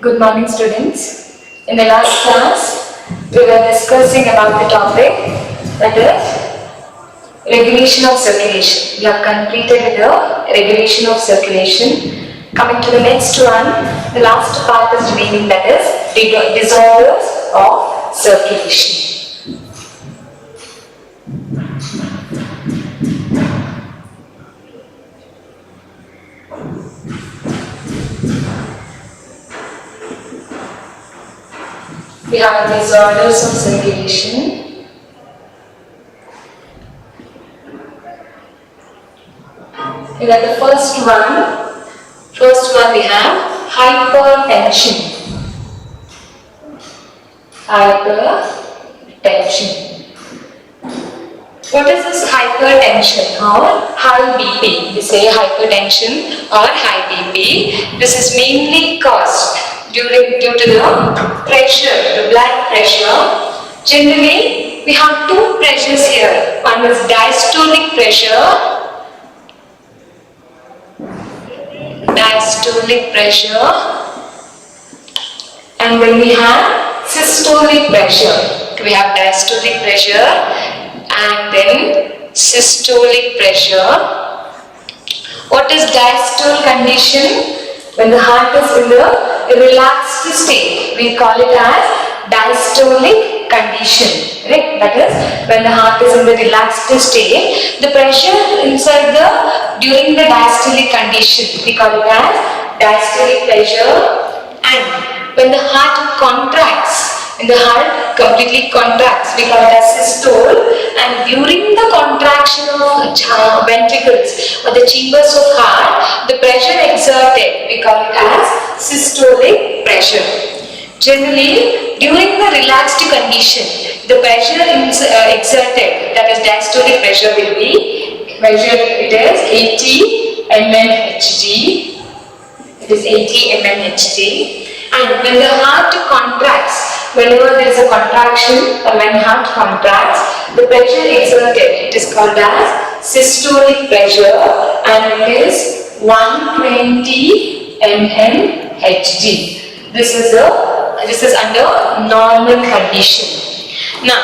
Good morning, students. In the last class, we were discussing about the topic that is regulation of circulation. We have completed the regulation of circulation. Coming to the next one, the last part is remaining, that is disorders of circulation. We have disorders of circulation. We got the first one. First one we have hypertension. Hypertension. What is this hypertension or high BP? We say hypertension or high BP. This is mainly caused due to the pressure, the blood pressure. Generally, we have two pressures here. One is diastolic pressure, and then we have systolic pressure. We have diastolic pressure and then systolic pressure. What is diastole condition? When the heart is in the relaxed state, we call it as diastolic condition. Right? That is, when the heart is in the relaxed state, the pressure inside during the diastolic condition, we call it as diastolic pressure. And when the heart contracts, when the heart completely contracts, we call it as systole. And during the contraction of ventricles or the chambers of heart, the pressure exerted, we call it as systolic pressure. Generally, during the relaxed condition, the pressure exerted, that is diastolic pressure, will be measured. It is 80 mmHg. It is 80 mmHg. And when the heart contracts, whenever there is a contraction or when heart contracts, the pressure exerted, it is called as systolic pressure, and it is 120 mmHg. This is under normal condition. Now,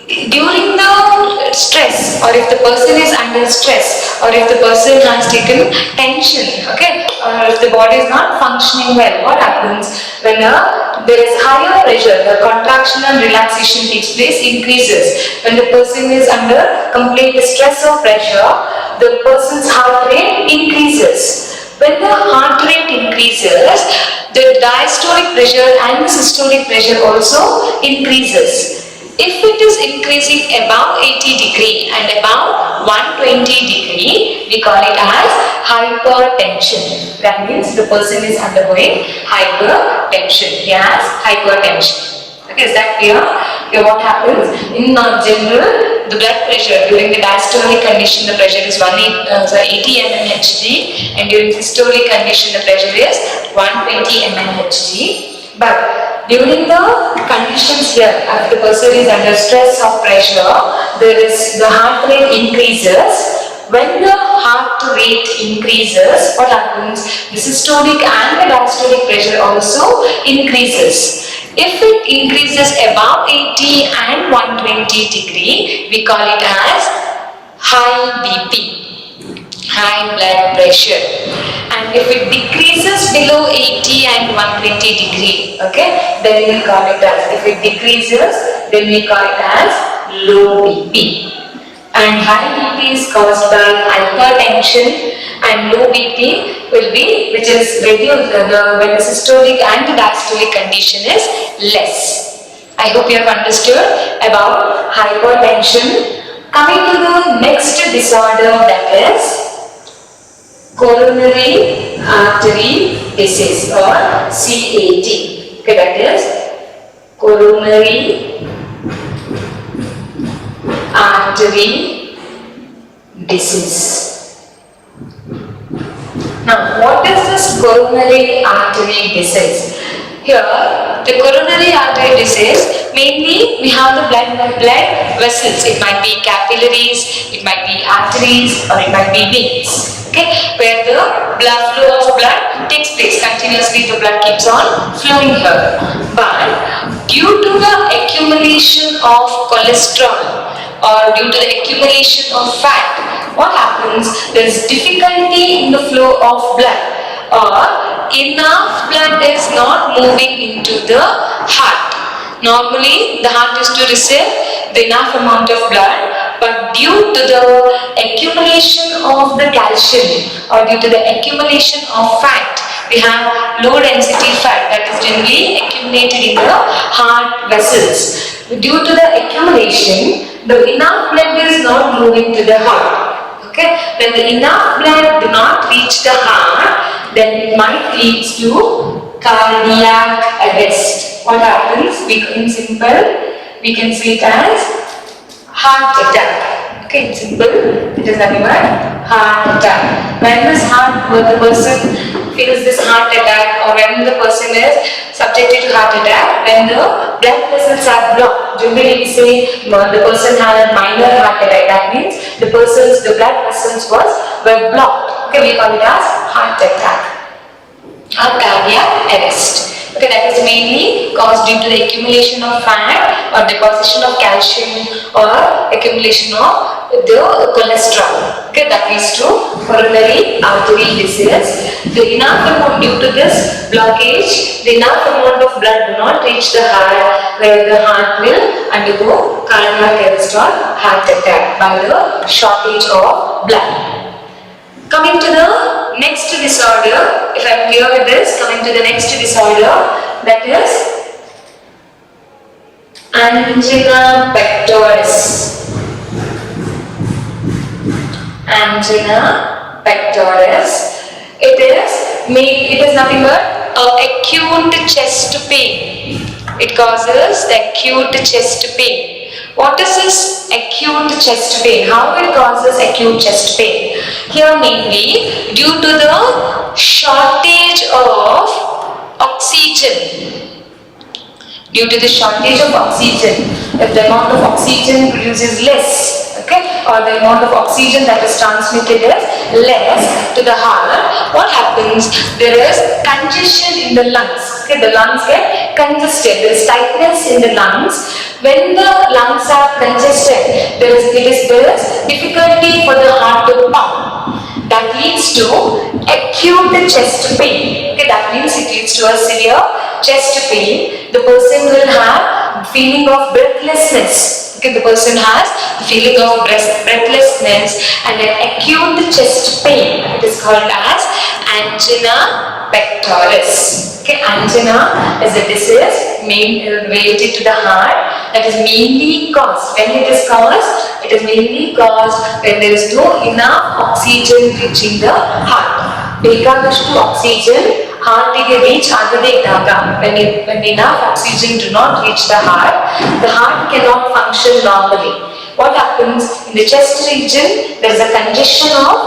during the stress, or if the person is under stress, or if the person has taken tension, okay, or if the body is not functioning well, what happens? When there is higher pressure, the contraction and relaxation takes place, increases. When the person is under complete stress or pressure, the person's heart rate increases. When the heart rate increases, the diastolic pressure and the systolic pressure also increases. If it is increasing above 80 degree and above 120 degree, we call it as hypertension. That means the person is undergoing hypertension. He has hypertension. Okay, is that clear? Okay, what happens? In general, the blood pressure during the diastolic condition, the pressure is 80 mmHg, and during systolic condition, the pressure is 120 mmHg. But during the conditions here, if the person is under stress or pressure, the heart rate increases. When the heart rate increases, what happens? The systolic and the diastolic pressure also increases. If it increases above 80 and 120 degree, we call it as high BP, high blood pressure. And if it decreases below 80 and 120 degree, okay, then we call it as, if it decreases, then we call it as low BP. And high BP is caused by hypertension, and low BP will be, which is reduced when the systolic and the diastolic condition is less. I hope you have understood about hypertension. Coming to the next disorder, that is coronary artery disease or CAD. Okay, that is coronary artery disease. Now, what is this coronary artery disease? Here, the coronary artery disease, mainly we have the blood vessels. It might be capillaries, it might be arteries, or it might be veins. Okay, where the flow of blood takes place continuously, the blood keeps on flowing here. But due to the accumulation of cholesterol or due to the accumulation of fat, what happens? There is difficulty in the flow of blood, or enough blood is not moving into the heart. Normally, the heart is to receive the enough amount of blood, but due to the accumulation of the calcium or due to the accumulation of fat, we have low density fat that is generally accumulated in the heart vessels. Due to the accumulation, the enough blood is not moving to the heart. Okay, when the enough blood do not reach the heart, then it might lead to cardiac arrest. What happens? In simple, we can say it as heart attack. Okay, in simple, it is nothing but heart attack. When the person feels this heart attack, or when the person is subjected to heart attack, when the blood vessels are blocked. Generally we say the person had a minor heart attack. That means the blood vessels were blocked. Okay, we call it as heart attack or cardiac arrest. Okay, that is mainly caused due to the accumulation of fat or deposition of calcium or accumulation of the cholesterol. Okay, that leads to coronary artery disease. The enough amount, due to this blockage, the enough amount of blood do not reach the heart, where the heart will undergo cardiac arrest or heart attack by the shortage of blood. Coming to the next disorder, if I am clear with this, coming to the next disorder, that is angina pectoris. Angina pectoris. It is nothing but acute chest pain. It causes the acute chest pain. What is this acute chest pain? How it causes acute chest pain? Here mainly due to the shortage of oxygen. Due to the shortage of oxygen, if the amount of oxygen produces less, okay, or the amount of oxygen that is transmitted is less to the heart, what happens? There is congestion in the lungs. Okay, the lungs get congested. There is tightness in the lungs. When the lungs are congested, there is difficulty for the heart to pump. That leads to acute chest pain. Okay, that means it leads to a severe chest pain. The person will have feeling of breathlessness. Okay, the person has feeling of breathlessness and an acute chest pain. It is called as angina pectoris. Okay, angina is a disease related to the heart that is mainly caused. When it is caused, it is mainly caused when there is no enough oxygen reaching the heart. ಬೇಕಾದಷ್ಟು oxygen heartiಗೆ reach ಆಗದೇ ಇದ್ದಾಗ, when enough oxygen do not reach the heart cannot function normally. What happens? In the chest region, there is a congestion of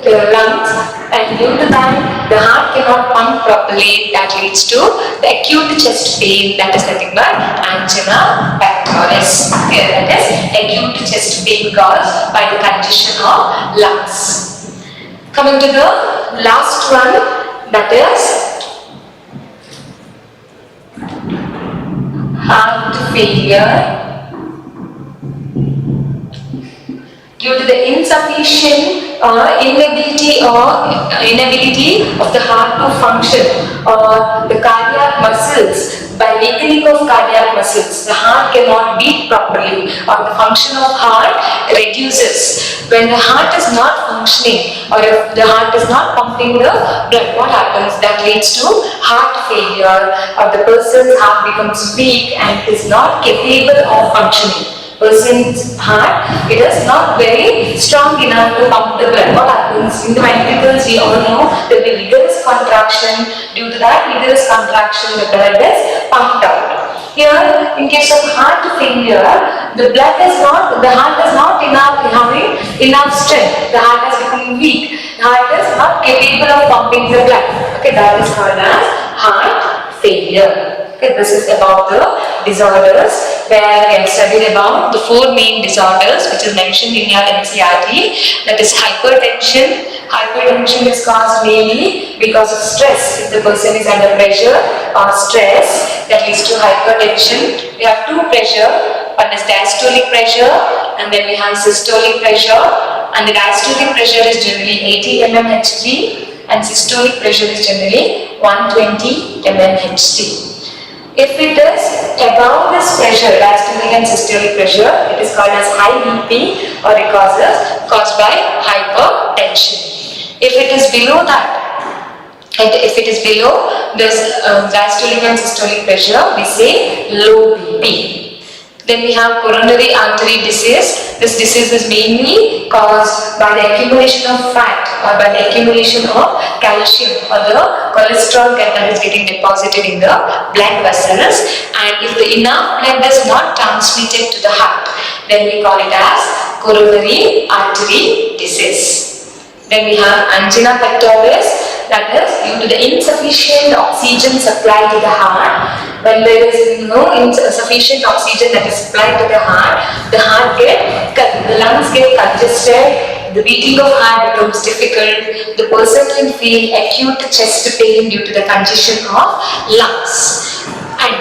the lungs, and due to that, the heart cannot pump properly. That leads to the acute chest pain. That is nothing but angina pectoris. Okay, that is acute chest pain caused by the congestion of lungs. Coming to the last one, that is heart failure due to the insufficient inability of the heart to function, or the cardiac muscles. By weakening of cardiac muscles, the heart cannot beat properly, or the function of heart reduces. When the heart is not functioning, or if the heart is not pumping the blood, what happens? That leads to heart failure, or the person's heart becomes weak and is not capable of functioning. Person's heart, it is not very strong enough to pump the blood. What happens? In the ventricles, we all know there will be vigorous contraction. Due to that vigorous contraction, the blood is pumped out. Here, in case of heart failure, the heart is not having enough strength. The heart has become weak. The heart is not capable of pumping the blood. Okay, that is called as heart failure. Okay, this is about the disorders, where we have studied about the 4 main disorders which is mentioned in your NCERT, that is hypertension, Hypertension is caused mainly because of stress. If the person is under pressure or stress, that leads to hypertension. We have two pressure. One is diastolic pressure and then we have systolic pressure. And the diastolic pressure is generally 80 mmHg and systolic pressure is generally 120 mmHg. If it is above this pressure, diastolic and systolic pressure, it is called as high BP or it caused by hypertension. If it is below that, and if it is below this diastolic and systolic pressure, we say low BP. Then we have coronary artery disease. This disease is mainly caused by the accumulation of fat or by the accumulation of calcium or the cholesterol that is getting deposited in the blood vessels. And if the enough blood is not transmitted to the heart, then we call it as coronary artery disease. Then we have angina pectoris. That is due to the insufficient oxygen supply to the heart. When there is no insufficient oxygen that is supplied to the lungs get congested, the beating of heart becomes difficult, the person can feel acute chest pain due to the congestion of lungs. And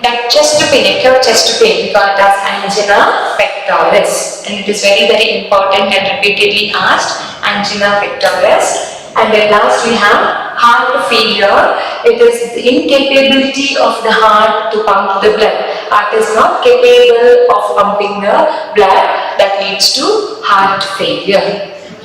that chest pain, acute chest pain, we call it as angina pectoris. And it is very, very important and repeatedly asked, angina pectoris. And then last we have heart failure. It is the incapability of the heart to pump the blood. Heart is not capable of pumping the blood, that leads to heart failure.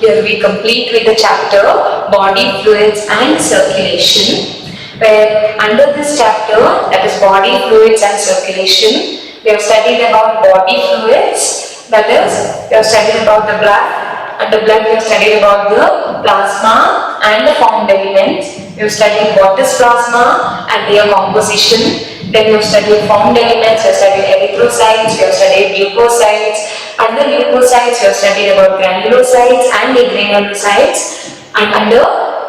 Here we complete with the chapter body fluids and circulation, where under this chapter, that is body fluids and circulation, we have studied about body fluids, that is we have studied about the blood. Under blood we have studied about the plasma and the formed elements. We have studied what is plasma and their composition. Then we have studied formed elements, we have studied erythrocytes, we have studied leukocytes. Under leukocytes we have studied about granulocytes and agranulocytes. And under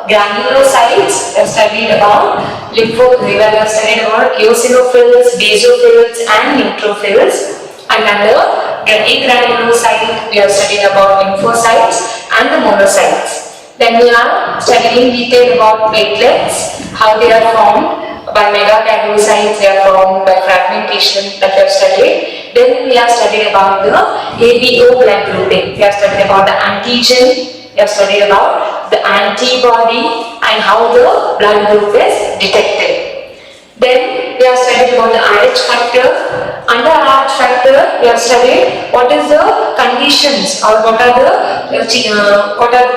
granulocytes we have studied about we have studied about eosinophils, basophils and neutrophils. And under agranulocyte, we have studied about lymphocytes and the monocytes. Then we are studying in detail about platelets, how they are formed by megakaryocytes, they are formed by fragmentation that we have studied. Then we have studied about the ABO blood grouping. We have studied about the antigen, we have studied about the antibody and how the blood group is detected. Then we have studied about the RH factor. Under RH factor, we have studied what is the conditions or what are the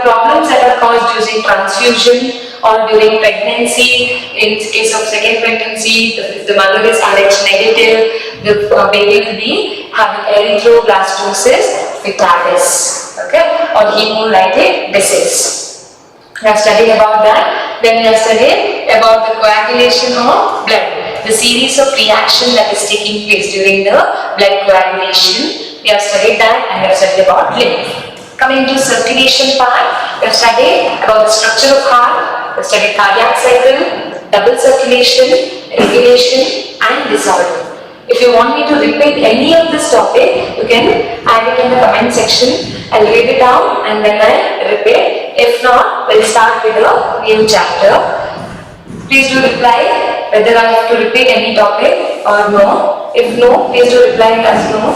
problems that are caused using transfusion or during pregnancy. In case of second pregnancy, if the mother is RH negative, the baby will be having erythroblastosis vittalis, okay, or hemolytic disease. We have studied about that. Then we have studied about the coagulation of blood, the series of reaction that is taking place during the blood coagulation. We have studied that and we have studied about lymph. Coming to circulation part, we have studied about the structure of heart, we have studied cardiac cycle, double circulation, regulation and disorder. If you want me to repeat any of this topic, you can add it in the comment section. I'll read it out and then I'll repeat. If not, we'll start with a new chapter. Please do reply whether I have to repeat any topic or no. If no, please do reply as no.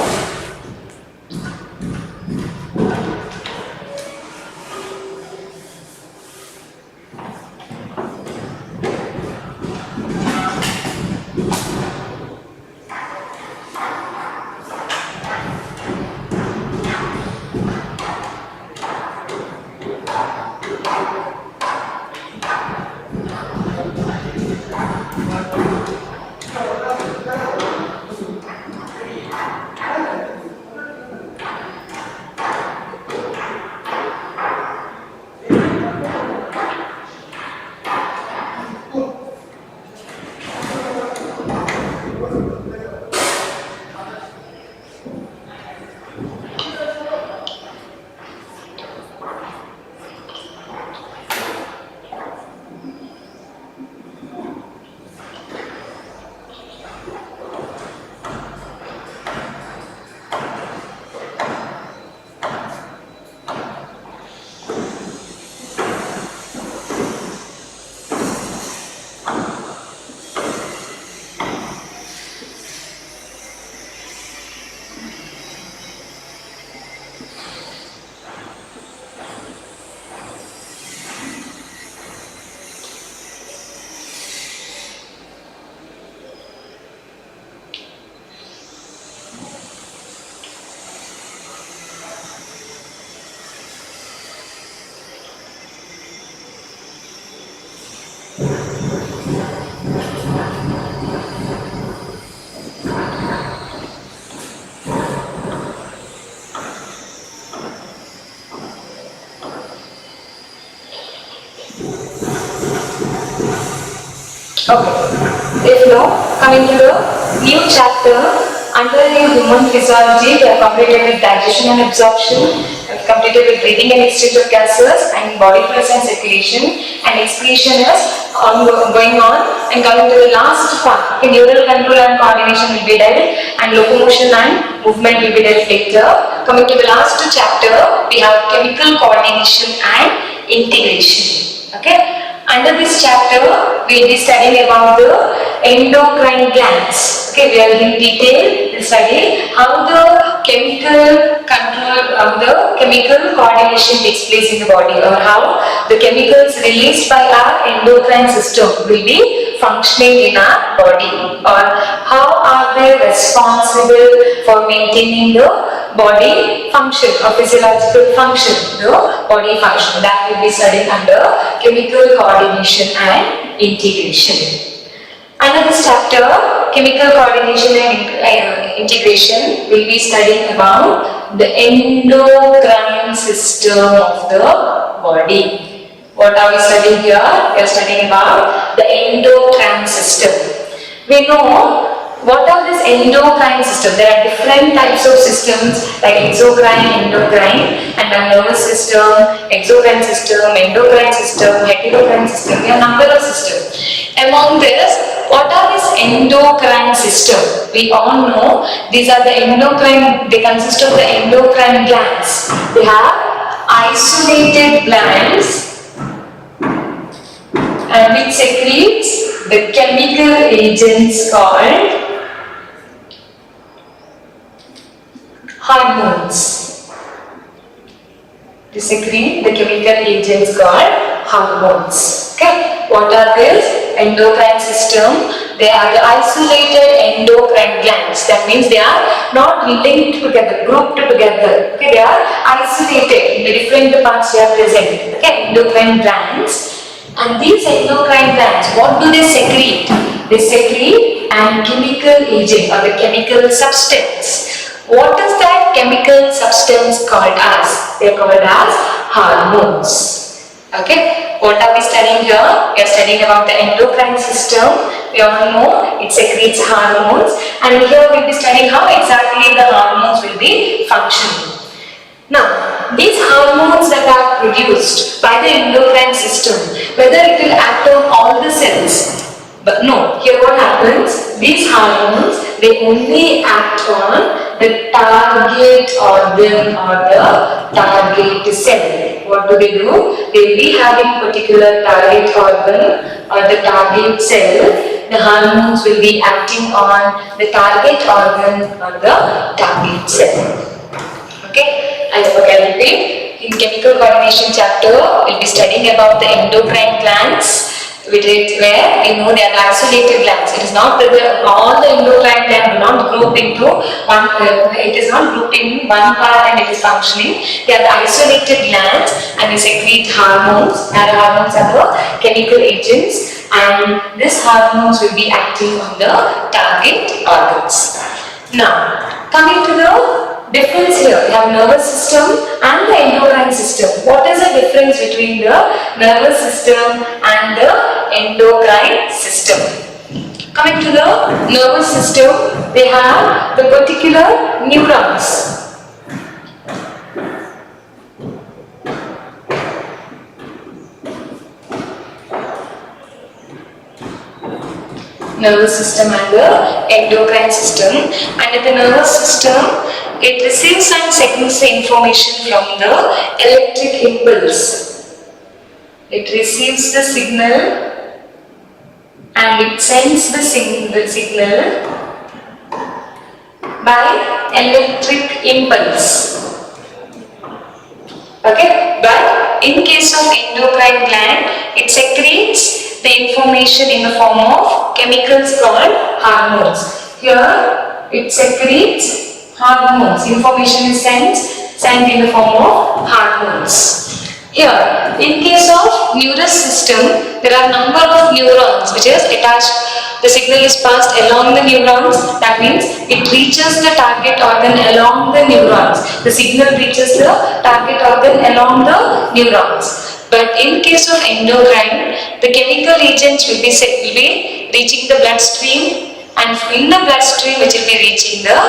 Okay. If no, coming to the new chapter, under human physiology, we have completed with digestion and absorption, we have completed with breathing and exchange of gases, and body fluids and circulation, and excretion is going on. And coming to the last part, okay, neural control and coordination will be there, and locomotion and movement will be there later. Coming to the last chapter, we have chemical coordination and integration. Okay. Under this chapter, we will be studying about the endocrine glands. Okay, we are in detail to study how the chemical control, the chemical coordination takes place in the body, or how the chemicals released by our endocrine system will be functioning in our body, or how are they responsible for maintaining the body function or physiological function, the body function. That will be studied under chemical coordination and integration. Under this chapter, chemical coordination and integration, will be studying about the endocrine system of the body. What are we studying here? We are studying about the endocrine system. We know what are this endocrine system? There are different types of systems like exocrine, endocrine, and the nervous system, exocrine system, endocrine system, heterocrine system. There are a number of systems. Among this, what are this endocrine system? We all know these are the endocrine, they consist of the endocrine glands. They have isolated glands and which secretes the chemical agents called hormones. They secrete the chemical agents called hormones. Okay, what are these? Endocrine system. They are the isolated endocrine glands. That means they are not linked together, grouped together. Okay, they are isolated in the different parts they are present. Okay, endocrine glands. And these endocrine glands, what do they secrete? They secrete a chemical agent or the chemical substance. What is that chemical substance called as? They are called as hormones. Okay, what are we studying here? We are studying about the endocrine system. We all know it secretes hormones, and here we will be studying how exactly the hormones will be functioning. Now, these hormones that are produced by the endocrine system, whether it will act on all the cells, but no, here what happens, these hormones, they only act on the target organ or the target cell. What do? They will be having particular target organ or the target cell. The hormones will be acting on the target organ or the target cell. Okay, I hope I can repeat. In chemical coordination chapter, we will be studying about the endocrine glands, where we know they are isolated glands. It is not that all the endocrine glands do not group into one. It is not grouped in one part and it is functioning. They are the isolated glands and they secrete hormones. And hormones are the chemical agents, and these hormones will be acting on the target organs. Now, coming to the difference here, we have nervous system and the endocrine system. What is the difference between the nervous system and the endocrine system? Coming to the nervous system, they have the particular neurons. Nervous system and the endocrine system. And in the nervous system, it receives and sends the information from the electric impulse. It receives the signal and it sends the signal by electric impulse. Okay, but in case of endocrine gland, it secretes the information in the form of chemicals called hormones. Here, it secretes hormones. Information is sent in the form of hormones. Here, in case of nervous system, there are number of neurons which is attached. The signal is passed along the neurons. That means it reaches the target organ along the neurons. The signal reaches the target organ along the neurons. But in case of endocrine, the chemical agents will be reaching the bloodstream, and in the bloodstream which will be reaching the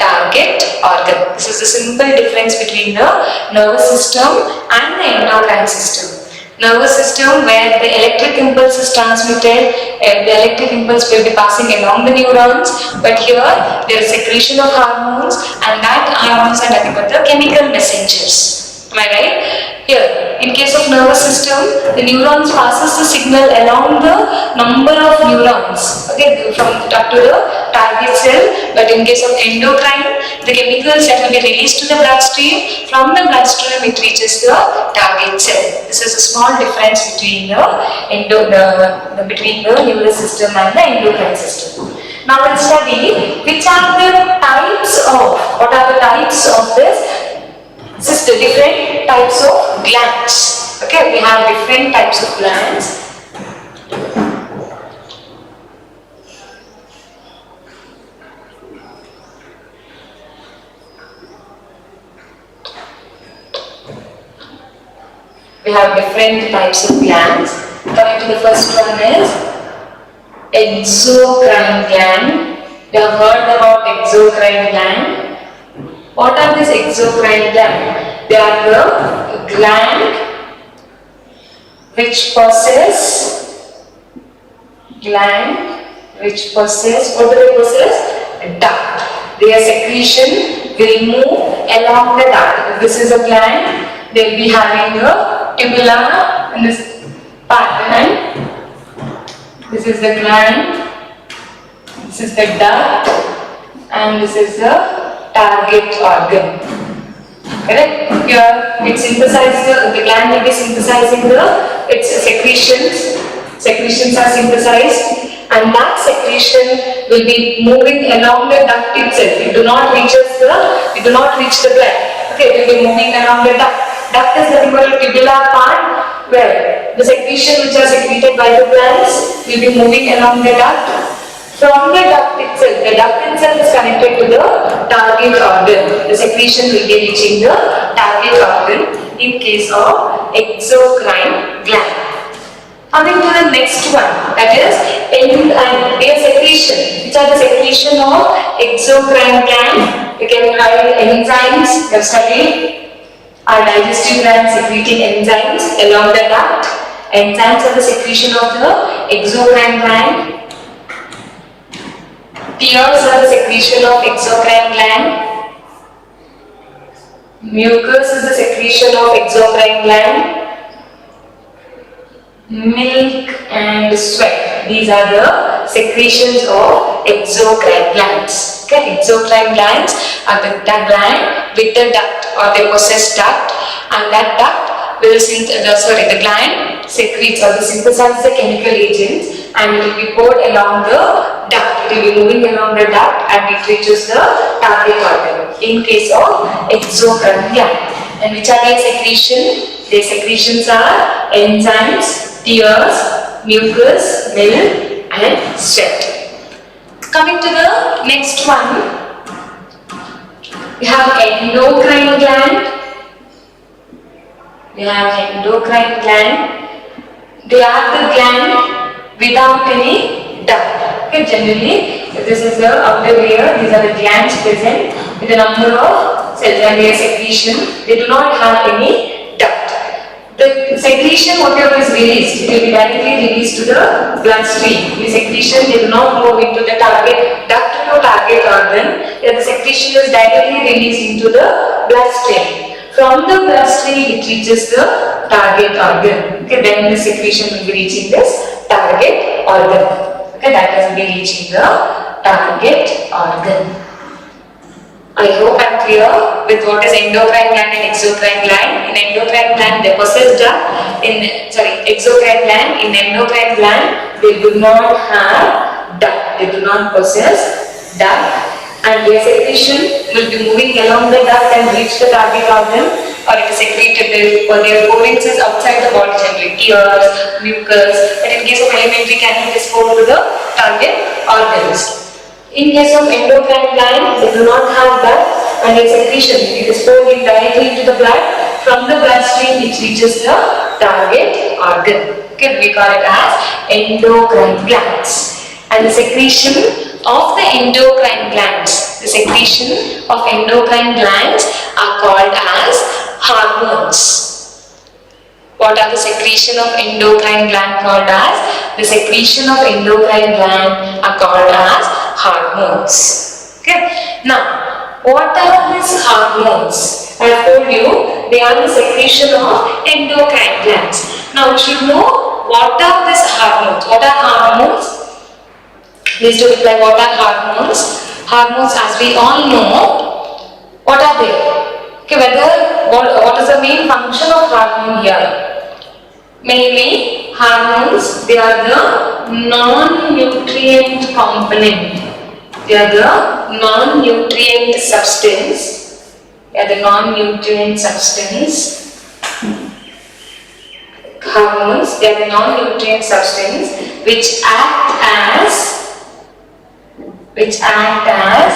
target organ. This is the simple difference between the nervous system and the endocrine system. Nervous system, where the electric impulse is transmitted, the electric impulse will be passing along the neurons, but here there is secretion of hormones, and that hormones are nothing but the chemical messengers. Am I right? Here, in case of nervous system, the neurons passes the signal along the number of neurons, okay, from up to the target cell. But in case of endocrine, the chemicals that will be released to the bloodstream, from the bloodstream it reaches the target cell. This is a small difference between between the nervous system and the endocrine system. Now let's study which are the types of, what are the types of this system, different types of glands. Okay, we have different types of glands. We have different types of glands. Coming to the first one is exocrine gland. You have heard about exocrine gland. What are these exocrine glands? They are the gland which possess, what do they possess? Duct. Their secretion will move along the duct. If this is a gland, they will be having a tubula in this pattern. This is the gland, this is the duct, and this is the target organ. Correct? Here it synthesizes, the gland will be synthesizing its secretions. Secretions are synthesized, and that secretion will be moving along the duct itself. It do not reach the gland. Okay, it will be moving along the duct. Duct is nothing but a tubular part where the secretion which are secreted by the glands will be moving along the duct. From the duct itself is connected to the target organ. The secretion will be reaching the target organ in case of exocrine gland. Coming to the next one, that is their secretion. Which are the secretion of exocrine gland? You can write enzymes. You have studied our digestive gland secreting enzymes along the duct. Enzymes are the secretion of the exocrine gland. Tears are the secretion of exocrine gland. Mucus is the secretion of exocrine gland. Milk and sweat, these are the secretions of exocrine glands. Okay, exocrine glands are the gland with the duct, or they possess duct, and that duct will the gland secretes or synthesizes the chemical agents, and it will be poured along the duct. It will be moving along the duct and it reaches the target organ in case of exocrine gland. And which are their secretion? Their secretions are enzymes, tears, mucus, milk and sweat. Coming to the next one, we have endocrine gland. They are the gland without any duct. Okay, generally, this is the outer layer. These are the glands present with a number of cells and their secretion. They do not have any duct. The secretion, whatever is released, it will be directly released to the bloodstream. The secretion, they do not move into the target duct to target organ. The secretion is directly released into the bloodstream. From the bloodstream, it reaches the target organ. Okay, then the secretion will be reaching this target organ. Okay, that will be reaching the target organ. I hope I am clear with what is endocrine gland and exocrine gland. In endocrine gland, they possess duct. Exocrine gland. In endocrine gland, they do not have duct. They do not possess duct. And their secretion will be moving along the duct and reach the target organ. or it is secreted or their occurrences outside the body generally, tears, mucus, but in case of alimentary canal it is poured to the target organs. In case of endocrine gland, they do not have that, and its secretion, it is poured in directly into the blood from the bloodstream which reaches the target organ. Okay, we call it as endocrine glands. And the secretion of the endocrine glands, are called as hormones. What are the secretion of endocrine gland called as? The secretion of endocrine gland are called as hormones. Okay. Now, what are these hormones? I have told you they are the secretion of endocrine glands. Now, you should know what are these hormones. What are hormones? Please do reply. What are hormones? Hormones, as we all know, what are they? Okay, what is the main function of hormone here? Mainly, hormones, they are the non-nutrient component. They are the non-nutrient substance. Hormones, they are the non-nutrient substance which act as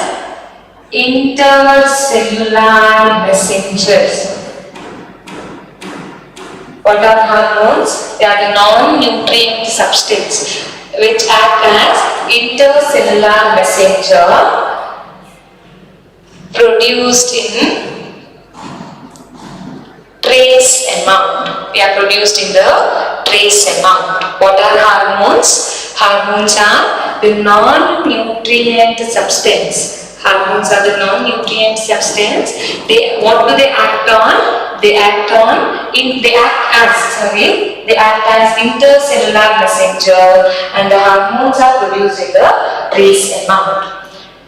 intercellular messengers. What are hormones? They are the non-nutrient substance which act as intercellular messenger produced in trace amount. They are produced in the trace amount. What are hormones? Hormones are the non-nutrient substance. Hormones are the non-nutrient substance. What do they act on? They act as intercellular messenger, and the hormones are produced in the trace amount.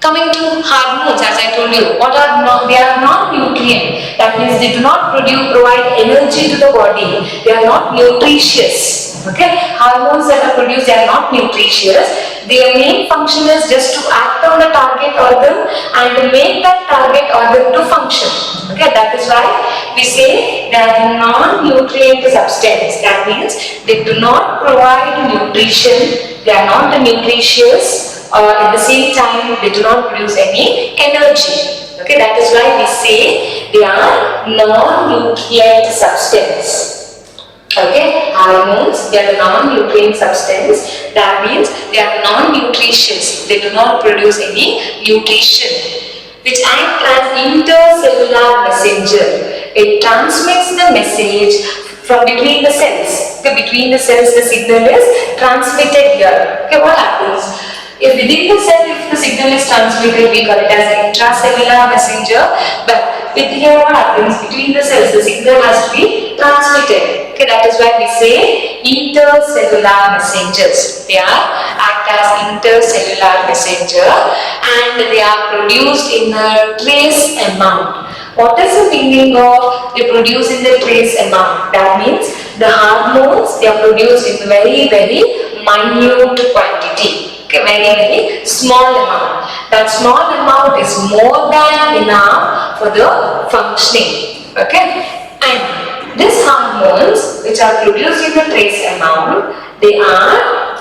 Coming to hormones, as I told you, they are non-nutrient. That means they do not provide energy to the body. They are not nutritious. Okay, hormones that are produced, they are not nutritious. Their main function is just to act on the target organ and to make that target organ to function. Okay, that is why we say they are non-nutrient substance. That means they do not provide nutrition. They are not nutritious, or at the same time they do not produce any energy. Okay, that is why we say they are non-nutrient substance. Okay, hormones, they are the non-nutrient substance. That means they are non-nutritious. They do not produce any nutrition, which act as intercellular messenger. It transmits the message from between the cells. Okay, between the cells the signal is transmitted here. Okay, what happens? If within the cell, if the signal is transmitted, we call it as an intracellular messenger. But with here, what happens? Between the cells, the signal has to be transmitted. Okay, that is why we say intercellular messengers. They act as intercellular messenger, and they are produced in a trace amount. What is the meaning of they produce in the trace amount? That means the hormones, they are produced in very, very minute quantity. Okay, very, very small amount. That small amount is more than enough for the functioning. Okay, and these hormones which are produced in the trace amount, they are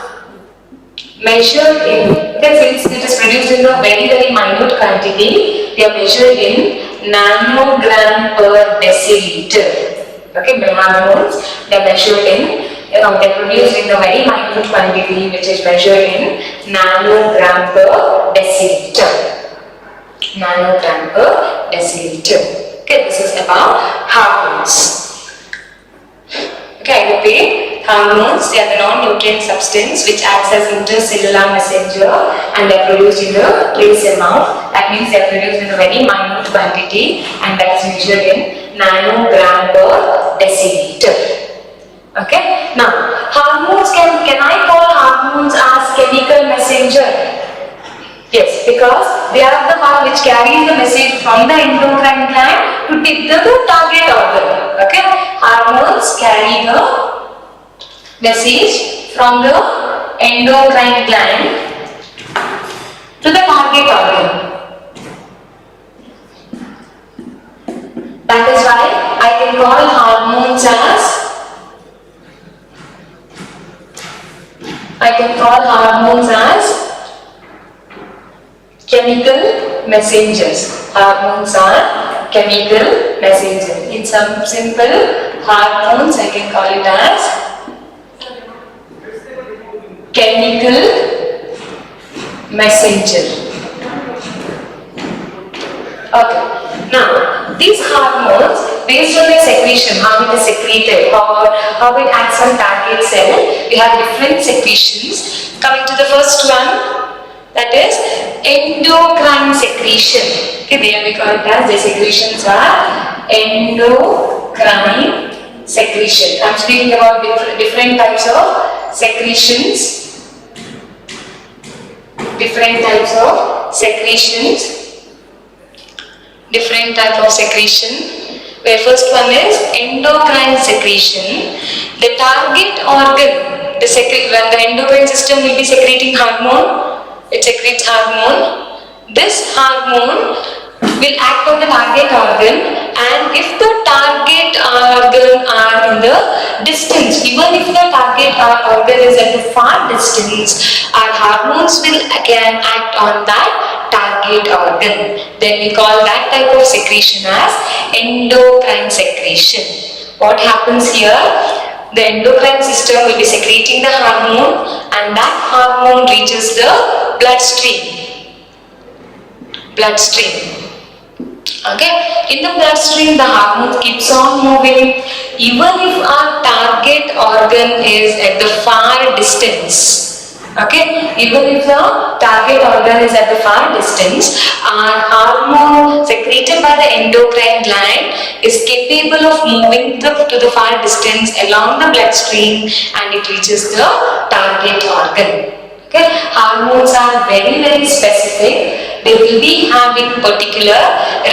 measured in, since it is produced in a very, very minute quantity, they are measured in nanogram per deciliter. Okay, the hormones, they are measured in, they are produced in a very minute quantity which is measured in nanogram per deciliter. Nanogram per deciliter. Okay, this is about hormones. Okay, I repeat, hormones, they are the non-nutrient substance which acts as intercellular messenger, and they are produced in the trace amount. That means they are produced in a very minute quantity, and that is measured in nanogram per deciliter. Okay, now hormones, can I call hormones as chemical messenger? Yes, because they are the one which carries the message from the endocrine gland to the target organ. Okay, hormones carry the message from the endocrine gland to the target organ. That is why I can call hormones as chemical messengers. Hormones are chemical messengers. In some simple hormones, I can call it as chemical messenger. Okay. Now, these hormones, based on their secretion, how it is secreted or how it acts on target cell, we have different secretions. Coming to the first one, that is endocrine secretion. Okay, there we call it as the secretions are endocrine secretion. I am speaking about different types of secretions. Different type of secretion, where first one is endocrine secretion. The target organ, when the endocrine system will be secreting hormone, it secretes hormone. This hormone will act on the target organ, and if the target organ are in the distance, even if the target organ is at the far distance, our hormones will again act on that target organ. Then we call that type of secretion as endocrine secretion. What happens here? The endocrine system will be secreting the hormone, and that hormone reaches the bloodstream. Okay, in the bloodstream the hormone keeps on moving. Even if our target organ is at the far distance, okay, even if the target organ is at the far distance, our hormone secreted by the endocrine gland is capable of moving to the far distance along the bloodstream, and it reaches the target organ. Okay, hormones are very, very specific. They will be having particular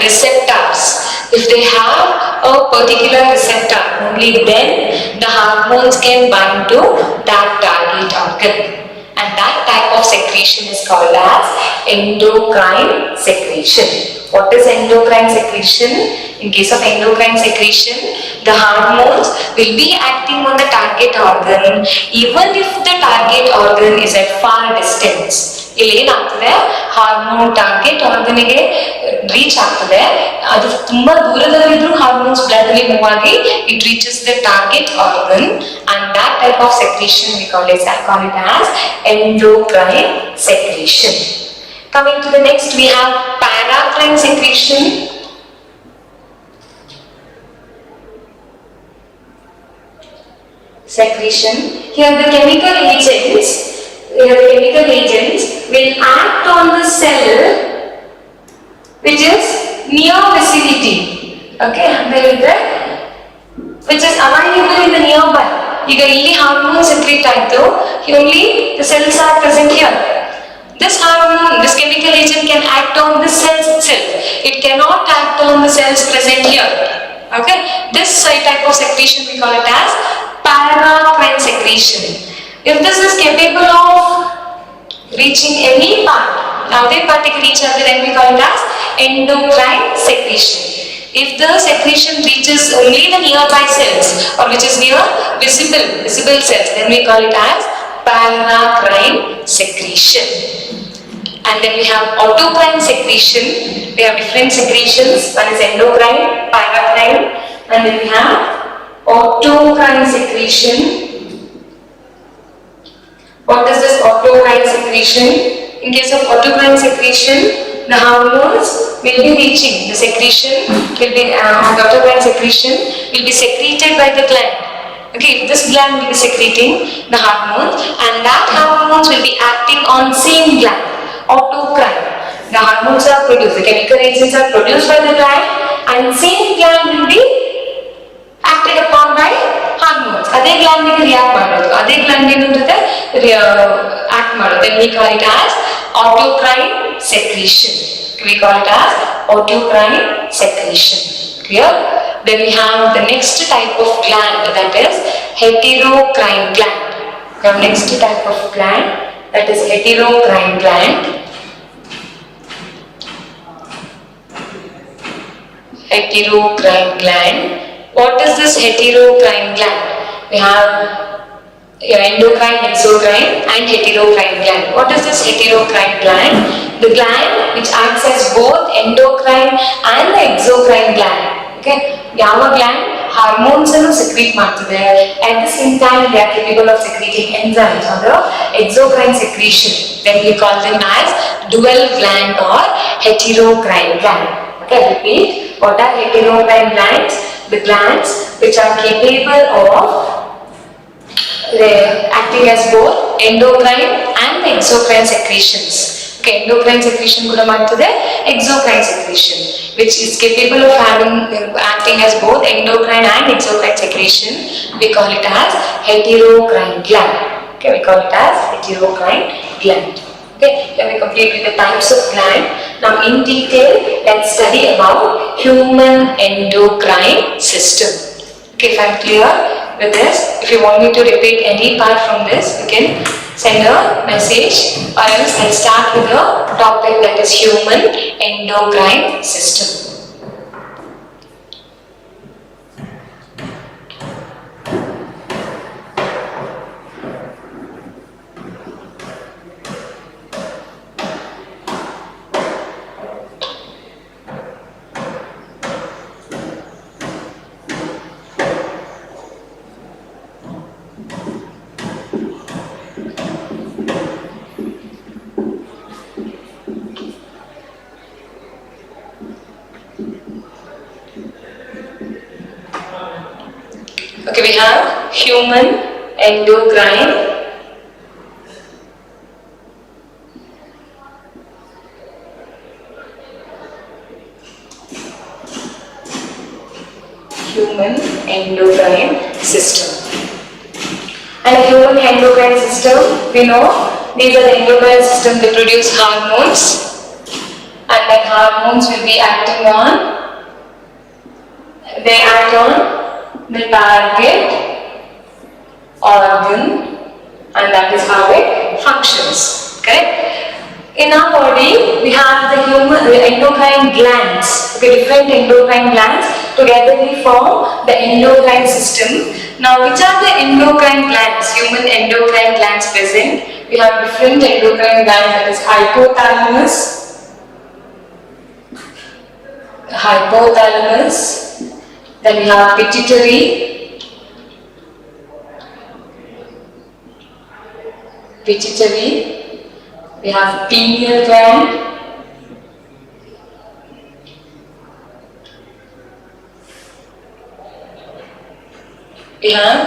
receptors. If they have a particular receptor, only then the hormones can bind to that target organ. And that type of secretion is called as endocrine secretion. What is endocrine secretion? In case of endocrine secretion, the hormones will be acting on the target organ even if the target organ is at far distance. ಇಲ್ಲೇನಾಗ್ತದೆ, hormone target ಆರ್ಗನ್ಗೆ reach ಆಗ್ತದೆ, ಅದು ತುಂಬಾ ದೂರದಲ್ಲಿದ್ರೂ hormones blood ಅಲ್ಲಿ move ಆಗಿ it reaches the target organ, and that type of secretion we call it as endocrine secretion. Coming to the next, we have paracrine secretion. Here the chemical agents will act on the cell which is near vicinity. Okay, which is available in the nearby. ಈಗ ಇಲ್ಲಿ hormone secrete ಆಯ್ತು, only the cells are present here. This hormone, this chemical agent can act on the cells itself. It cannot act on the cells present here. Okay, this type of secretion we call it as paracrine secretion. If this is capable of reaching any part, now they particularly reach other, then we call it as endocrine secretion. If the secretion reaches only the nearby cells or which is near visible cells, then we call it as paracrine secretion. And then we have autocrine secretion. We have different secretions. One is endocrine, paracrine, and then we have autocrine secretion. What is this autocrine secretion? In case of autocrine secretion, the hormones will be reaching, the secretion will be, autocrine secretion will be secreted by the gland. Okay, this gland will be secreting the hormones, and that hormones will be acting on same gland, autocrine. The hormones are produced, the chemical agents are produced by the gland, and same gland will be acted upon by hormones. Adhe gland ಗೆ react ಮಾಡೋದು, ಅದೇ gland ಏನು ಜೊತೆ act ಮಾಡೋದು. Then we call it as autocrine secretion. We call it as autocrine secretion. Clear? Then we have the next type of gland, that is heterocrine gland. The next type of gland, that is heterocrine gland. Heterocrine gland. What is this heterocrine gland? We have endocrine, exocrine and heterocrine gland. What is this heterocrine gland? The gland which acts as both endocrine and the exocrine gland. Okay, ಯಾವ gland hormones ಅನ್ನು secrete ಮಾಡ್ತದೆ. At the same time they are capable of secreting enzymes or the exocrine secretion. Then we call them as dual gland or heterocrine gland. Okay, repeat. What are heterocrine glands? The glands which are capable of acting as both endocrine and exocrine secretions. Okay, endocrine secretion kuda ಮಾಡ್ತದೆ, exocrine secretion, which is capable of acting as both endocrine and exocrine secretion. We call it as heterocrine gland. Okay, we call it as heterocrine gland. Okay, then we complete with the types of gland. Now in detail, let's study about human endocrine system. Okay, if I'm clear with this, if you want me to repeat any part from this, you can send a message, or else I'll start with the topic that is human endocrine system. Okay, we have human endocrine system. And a human endocrine system, we know these are the endocrine system, they produce hormones, and then hormones will be acting on, they act on the target organ, and that is how it functions. Okay, in our body we have the endocrine glands. Okay, different endocrine glands together we form the endocrine system. Now which are the endocrine glands, human endocrine glands present? We have different endocrine glands, that is hypothalamus, then we have pituitary, we have pineal gland, we have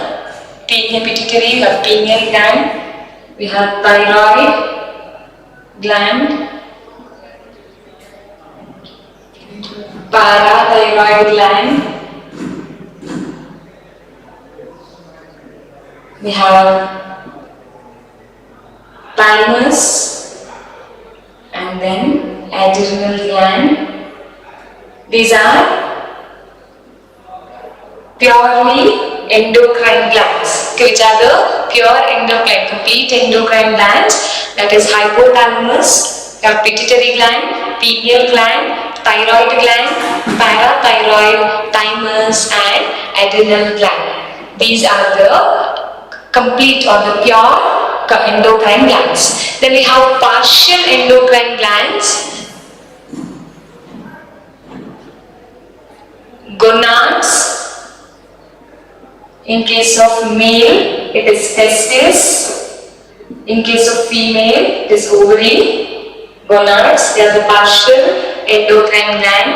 pituitary, we have pineal gland, we have thyroid gland, parathyroid gland, we have thymus, and then adrenal gland. These are purely endocrine glands. Okay, which are the pure endocrine, complete endocrine glands? That is hypothalamus, pituitary gland, pineal gland, thyroid gland, parathyroid, thymus, and adrenal gland. These are the complete or the pure endocrine glands. Then we have partial endocrine glands, gonads. In case of male, it is testis. In case of female, it is ovary. Gonads, they are the partial endocrine gland.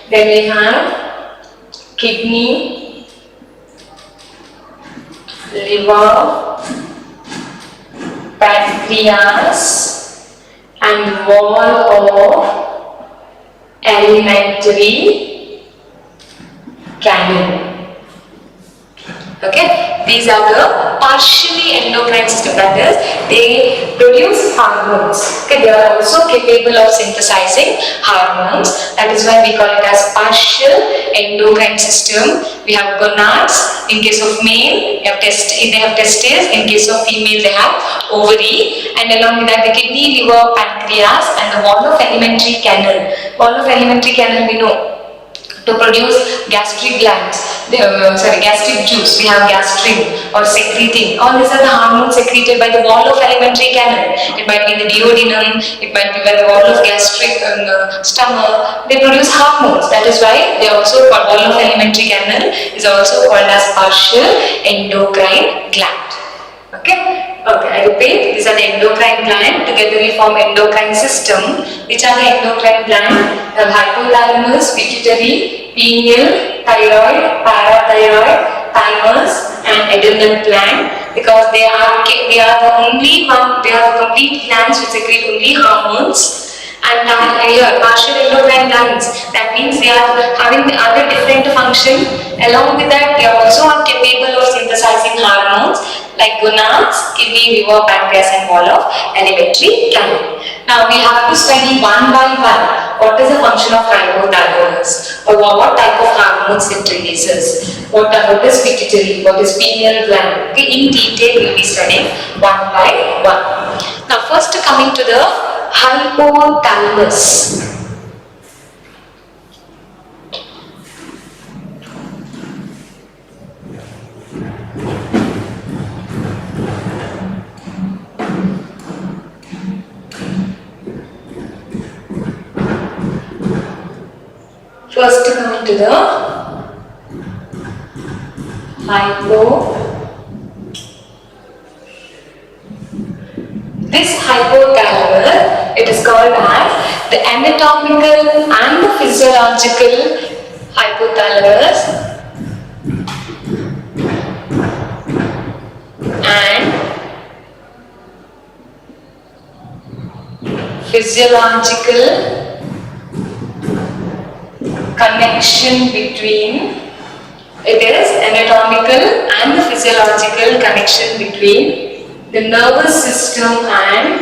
Then we have kidney, liver, pancreas, and wall of alimentary canal. Okay, these are the partially endocrine system, that is, they produce hormones. Okay, they are also capable of synthesizing hormones. That is why we call it as partial endocrine system. We have gonads. In case of male, they have testes. In case of female, they have ovary. And along with that, the kidney, liver, pancreas, and the wall of alimentary canal. Wall of alimentary canal, we know, to produce gastric glands, gastric juice. We have gastrin or secretin. All these are the hormones secreted by the wall of alimentary canal. It might be the duodenum, it might be by the wall of gastric stomach. They produce hormones. That is why they are also called, wall of alimentary canal is also called as partial endocrine gland. Okay. Okay, I repeat, these are the endocrine gland. Together we form endocrine system. Which are the endocrine gland? The hypothalamus, pituitary, pineal, thyroid, parathyroid, thymus, and adrenal gland. Because they are the only one. They are the complete glands which secrete only hormones. And here, partial endocrine glands, that means they are having the other different function. Along with that, they also are capable of synthesizing hormones like gonads, kidney, liver, pancreas, and wall of alimentary canal. Now we have to study one by one what is the function of hypothalamus, or what type of hormones it releases, what is pituitary, what is pineal gland. Okay, in detail we will be studying one by one. Now first coming to the hypothalamus. First coming to the This hypothalamus, it is called as the anatomical and the physiological hypothalamus and physiological connection between, it is anatomical and the physiological connection between the nervous system and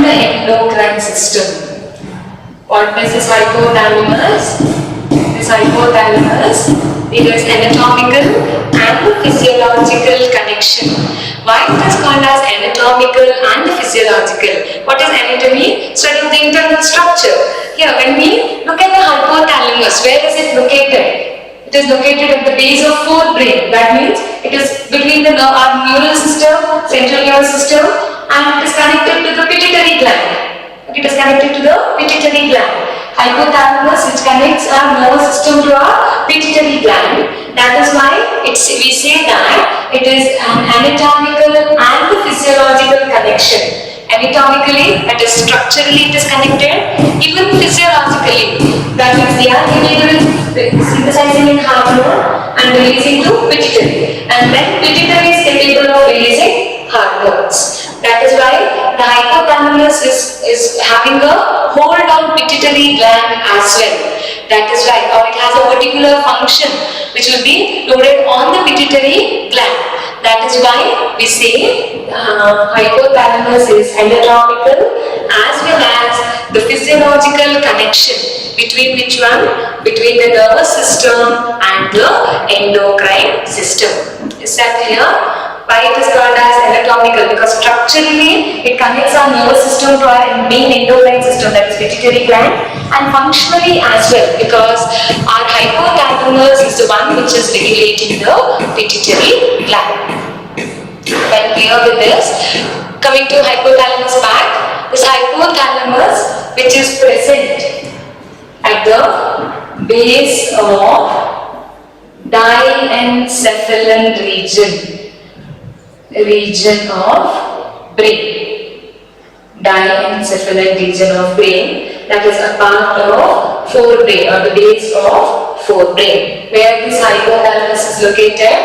the endocrine system. What is this hypothalamus? This hypothalamus, it is anatomical and the physiological connection. Why it is called as anatomical and physiological? What is anatomy? Studying the internal structure. Here, when we look at the hypothalamus, where is it located? It is located at the base of forebrain. That means it is between our neural system, central nervous system, and it is connected to the pituitary gland. It is connected to the pituitary gland. Hypothalamus, which connects our nervous system to our pituitary gland. That is why we say that it is an anatomical and the physiological connection. Anatomically, that is structurally it is connected, even physiologically. That means they are capable synthesizing in hormone and releasing to pituitary. And then pituitary is capable of releasing hormones. That is why the hypothalamus is having a hold on pituitary gland as well. That is why, or it has a particular function which will be loaded on the pituitary gland. That is why we say hypothalamus is anatomical as well as the physiological connection between which one? Between the nervous system and the endocrine system. Is that clear? Why it is called as anatomical? Because structurally it connects our nervous system to our main endocrine system, that is pituitary gland, and functionally as well because our hypothalamus is the one which is regulating the pituitary gland. Well, clear with this? Coming to hypothalamus back, this hypothalamus which is present at the base of diencephalon region of brain. Diencephalon region of brain, that is a part of forebrain or the base of forebrain. Where this hypothalamus is located,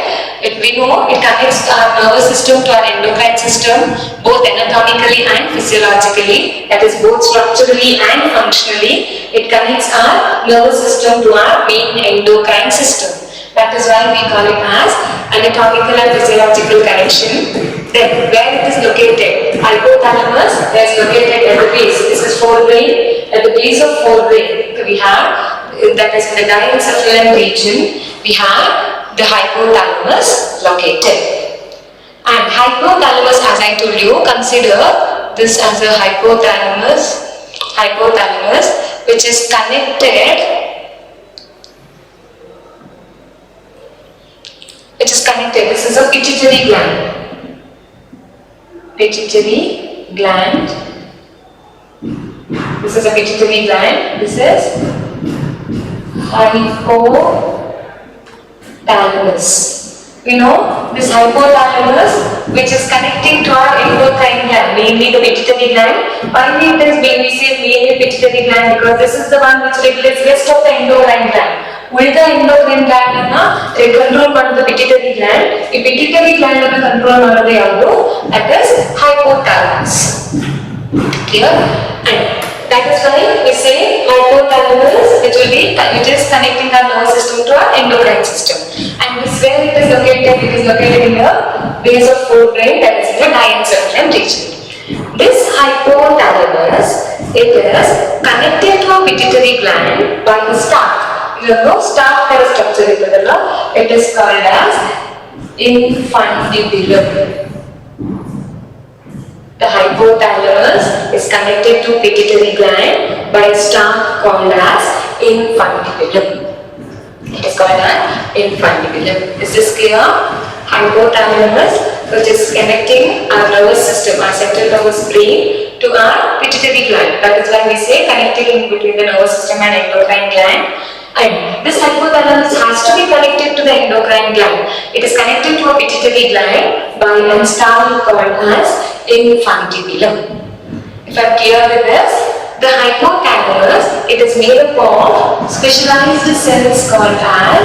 we know it connects our nervous system to our endocrine system, both anatomically and physiologically, that is both structurally and functionally. It connects our nervous system to our main endocrine system. That is why we call it as anatomical and physiological connection. Then, where it is located? Hypothalamus is located at the base. This is forebrain. At the base of forebrain, we have, that is in the diencephalon region, we have the hypothalamus located. And hypothalamus, as I told you, consider this as a hypothalamus hypothalamus, which is connected. This is a pituitary gland. Pituitary gland. This is a pituitary gland. This is hypothalamus. We know this hypothalamus, which is connecting to our endocrine gland, mainly the pituitary gland. Why we say mainly pituitary gland? Because this is the one which regulates rest of the endocrine gland. With the endocrine gland control the pituitary gland. If pituitary gland control that is hypothalamus. Clear? And that is why we say hypothalamus, which is connecting our nervous system to our endocrine system. And this where it is located? It is located in the base of forebrain, that is in the diencephalon region. This hypothalamus, it is connected to a pituitary gland by the stalk. Stalk structure. It is called as infundibulum. The hypothalamus is connected to pituitary gland by a stalk called as infundibulum. It is called as infundibulum. Is this clear? Hypothalamus, which is connecting our nervous system, our central nervous brain, to our pituitary gland. That is why we say connecting in between the nervous system and endocrine gland. And this hypothalamus has to be connected to the endocrine gland. It is connected to a pituitary gland by a stalk called as infundibulum. If I am clear with this, the hypothalamus, it is made up of specialized cells called as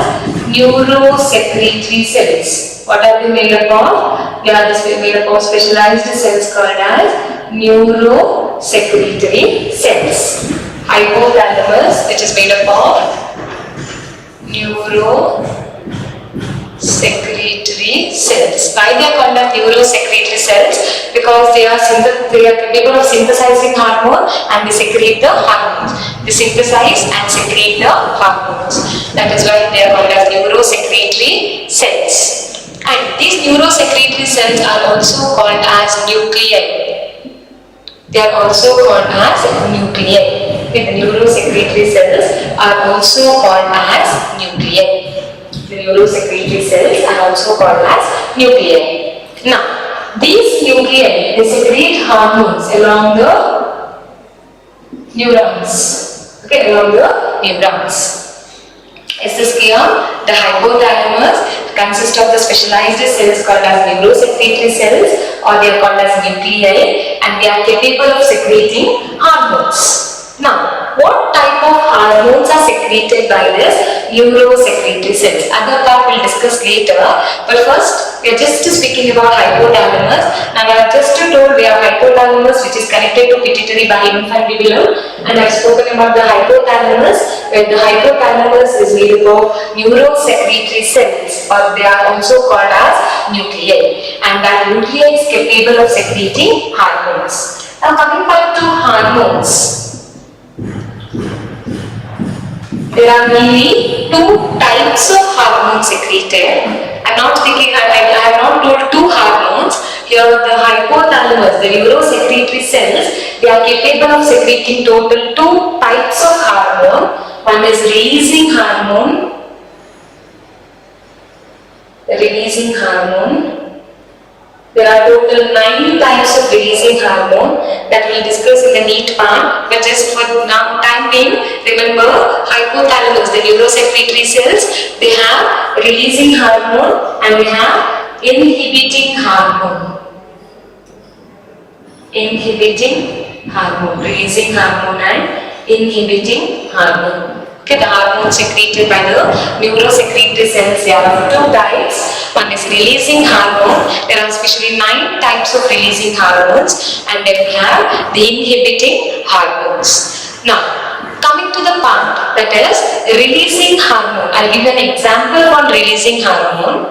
neurosecretory cells. What are they made up of? They are made up of specialized cells called as neurosecretory cells. Hypothalamus, which is made up of neurosecretory cells. Why they are called as neurosecretory cells? Because they are capable of synthesizing hormone and they secrete the hormones. They synthesize and secrete the hormones. That is why they are called as neurosecretory cells. And these neurosecretory cells are also called as nuclei. They are also called as nuclei. The neurosecretory cells are also called as nuclei. The neurosecretory cells are also called as nuclei. Now, these nuclei, they secrete hormones along the neurons. Okay, along the neurons. Is this clear? The hypothalamus consists of the specialized cells called as neurosecretory cells, or they are called as nuclei, and they are capable of secreting hormones. Now, what type of hormones are secreted by this neurosecretory cells? Other part we will discuss later. But first, we are just speaking about hypothalamus. Now, I have just told we have hypothalamus, which is connected to pituitary by infundibulum, and I have spoken about the hypothalamus, where the hypothalamus is made up of neurosecretory cells, or they are also called as nuclei, and that nuclei is capable of secreting hormones. Now, coming back to hormones. There are mainly two types of hormones secreted. I have not told two hormones. Here the hypothalamus, the neurosecretory cells, they are capable of secreting total two types of hormone. One is releasing hormone. Releasing hormone. There are total 9 types of releasing hormone that we will discuss in the neat part, but just for now time being, remember hypothalamus, the neurosecretory cells, they have releasing hormone and they have inhibiting hormone. Inhibiting hormone, releasing hormone and inhibiting hormone. Okay, the hormone secreted by the neurosecretory cells, there are two types. One is releasing hormone. There are especially 9 types of releasing hormones, and then we have the inhibiting hormones. Now, coming to the part that is releasing hormone. I will give you an example on releasing hormone.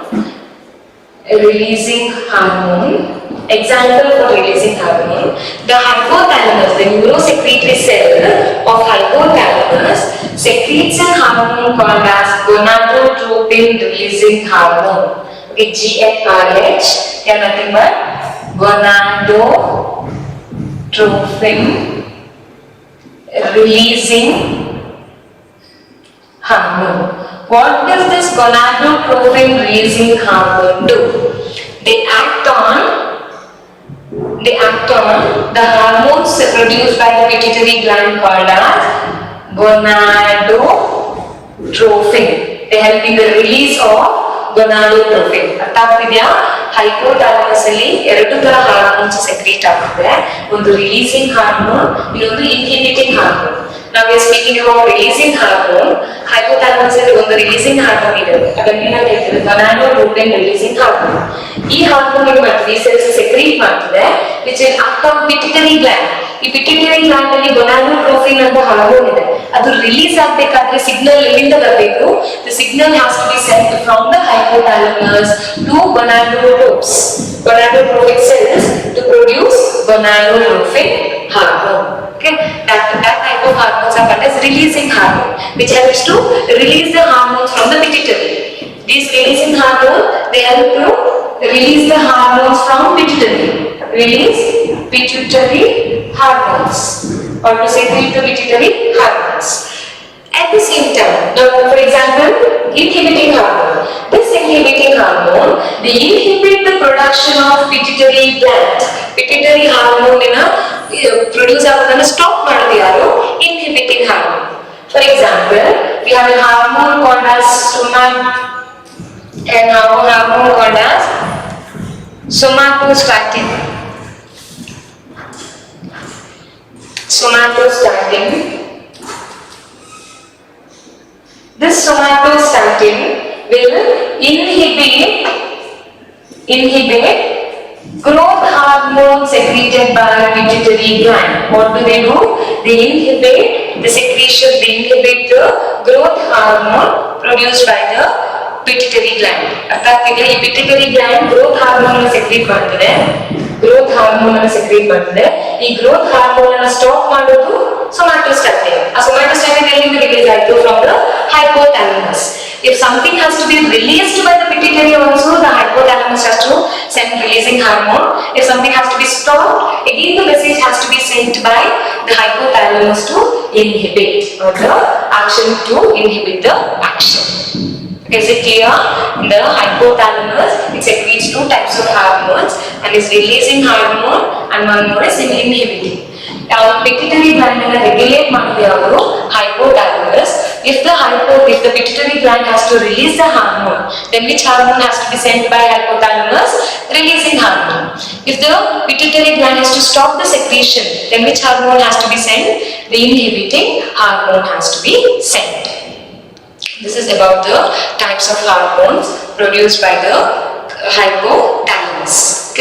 Releasing hormone. Example for releasing hormone. The hypothalamus, the neurosecretory cell of hypothalamus, secretes a hormone called as gonadotropin releasing hormone. Okay, GnRH, they are nothing but gonadotropin releasing hormone. What does this gonadotropin releasing hormone do? They act on the hormones produced by the pituitary gland called as gonadotropin. They help in the release of gonadotropin. ಅರ್ಥ ಆಗ್ತಿದೆಯಾ? Hypothalamus ಅಲ್ಲಿ ಎರಡು ತರ hormones secrete ಆಗುತ್ತೆ. ಒಂದು releasing hormone, ಇನ್ನೊಂದು ಇನ್ಹಿಬಿಟಿಂಗ್ hormone. Now we are speaking about releasing hormone. Hypothalamus ಅಲ್ಲಿ ಒಂದು releasing hormone ಇದೆ, ಅದನ್ನ ಏನಂತ ಹೇಳ್ತಾರೆ? gonadotropin releasing hormone. ಈ ಹಾರ್ಮೋನ್ ಏನು ಮಾಡ್ತದೆ? ಈ ಸೆಲ್ಸ್ ಸೆಕ್ರೀಟ್ ಮಾಡ್ತದೆ, which will act on pituitary gland. ಈ ಪಿಟ್ಯೂಟರಿ ಗ್ಲ್ಯಾಂಡ್ ಅಲ್ಲಿ gonadotropin ಅಂತ ಹಾರ್ಮೋನ್ ಇದೆ. ಅದು ರಿಲೀಸ್ ಆಗಬೇಕಾದ್ರೆ ಸಿಗ್ನಲ್ ಎಲ್ಲಿಂದ ಬರಬೇಕು? The signal has to be sent from the hypothalamus to gonadotrophic cells to produce gonadotropin hormone. Okay, that type of hormones are called as releasing hormone, which helps to release the hormones from the pituitary. These releasing hormone, they help to release the hormones from pituitary. Release pituitary hormones, or to secrete the pituitary hormones. At the same time, now for example, inhibiting hormone. This inhibiting hormone, they inhibit the production of pituitary gland. Pituitary hormone produce ಆಗೋದನ್ನ stop ಮಾಡೋದು ಯಾರು? Inhibiting hormone. For example, we have a hormone called as somatostatin. This somatostatin will inhibit growth hormone secreted by pituitary gland. What do? They inhibit the secretion, they inhibit the growth hormone produced by the pituitary gland. ಅರ್ಥಾಗ್ತಿದೆ? ಈ pituitary gland growth hormone secrete ಮಾಡ್ತದೆ. ಈ growth hormone ಅನ್ನು stop ಮಾಡೋದು somatostatin. ಆ somatostatin ಎಲ್ಲಿಂದ release ಆಯ್ತು? From the hypothalamus. If something has to be released by the pituitary also, the hypothalamus has to send releasing hormone. If something has to be stopped, again the message has to be sent by the hypothalamus to inhibit, or the action to inhibit the action. Is it clear? In the hypothalamus, it secretes two types of hormones, and is releasing hormone and one more is inhibiting. Now, pituitary gland ಅನ್ನು regulate ಮಾಡೋದು ಯಾವುದು? Hypothalamus. If the pituitary gland has to release the hormone, then which hormone has to be sent by hypothalamus? Releasing hormone. If the pituitary gland has to stop the secretion, then which hormone has to be sent? The inhibiting hormone has to be sent. This is about the types of hormones produced by the hypothalamus,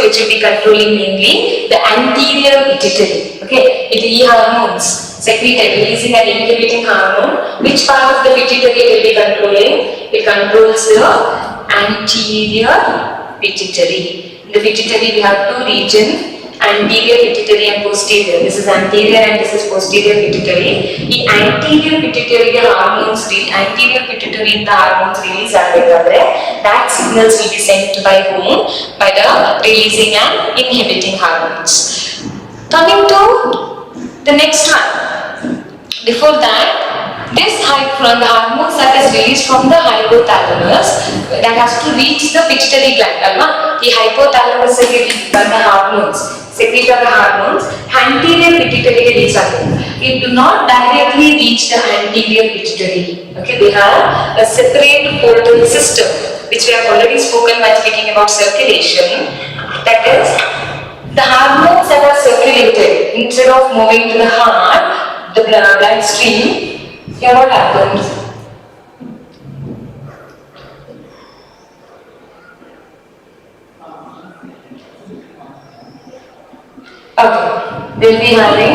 which will be controlling mainly the anterior pituitary. Okay, the hormones secreted, releasing and inhibiting hormone. Which part of the pituitary will be controlling? It controls the anterior pituitary. In the pituitary, we have two regions: anterior pituitary and posterior. This is anterior and this is posterior pituitary. The anterior pituitary hormones, anterior pituitary in the hormones release agadabre, that signals will be sent by whom? By the releasing and inhibiting hormones. Coming to the next one. Before that, this from the hormones that is released from the hypothalamus, that has to reach the pituitary gland. The hypothalamus by the hormones, secrete the hormones, anterior pituitary reach. It do not directly reach the anterior pituitary. Okay, they have a separate portal system, which we have already spoken while speaking about circulation. That is, the hormones that are circulated, instead of moving to the heart, the blood stream, here what happens? Okay, they'll be having,